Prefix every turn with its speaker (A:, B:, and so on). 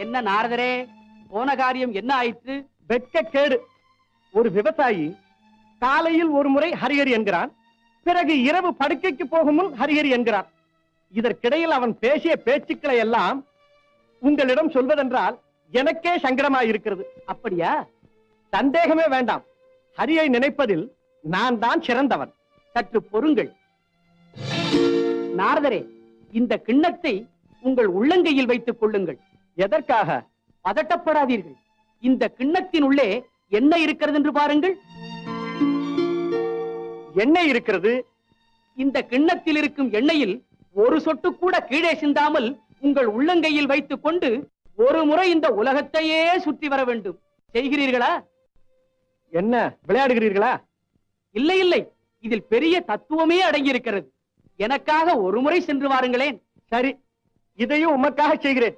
A: என்ன நாரதரே, போன காரியம் என்ன ஆயிற்று?
B: வெட்கக்கேடு. ஒரு விவசாயி காலையில் ஒரு முறை ஹரிஹரி என்கிறான், பிறகு இரவு படுக்கைக்கு போகும் முன் ஹரிஹரி என்கிறான். இதற்கிடையில் அவன் பேசிய பேச்சுக்களை எல்லாம் உங்களிடம் சொல்வதென்றால் எனக்கே சங்கடமாயிருக்கிறது.
A: அப்படியா?
B: சந்தேகமே வேண்டாம். ஹரியை நினைப்பதில் நான் தான் சிறந்தவன்.
A: சற்று பொறுங்கள் நாரதரே. இந்த கிண்ணத்தை உங்கள் உள்ளங்கையில் வைத்துக் கொள்ளுங்கள்.
B: எதற்காக?
A: பதட்டப்படாதீர்கள். இந்த கிண்ணத்தின் உள்ளே என்ன இருக்கிறது என்று பாருங்கள்.
B: எண்ணெய் இருக்கிறது.
A: இந்த கிண்ணத்தில் இருக்கும் எண்ணெயில் ஒரு சொட்டு கூட கீழே சிந்தாமல் உங்கள் உள்ளங்கையில் வைத்துக் கொண்டு ஒரு முறை இந்த உலகத்தையே சுற்றி வர வேண்டும். செய்கிறீர்களா?
B: என்ன விளையாடுகிறீர்களா?
A: இல்லை இல்லை, இதில் பெரிய தத்துவமே அடங்கியிருக்கிறது. எனக்காக ஒரு முறை சென்று வாருங்களேன்.
B: சரி, இதையும் உமக்காக செய்கிறேன்.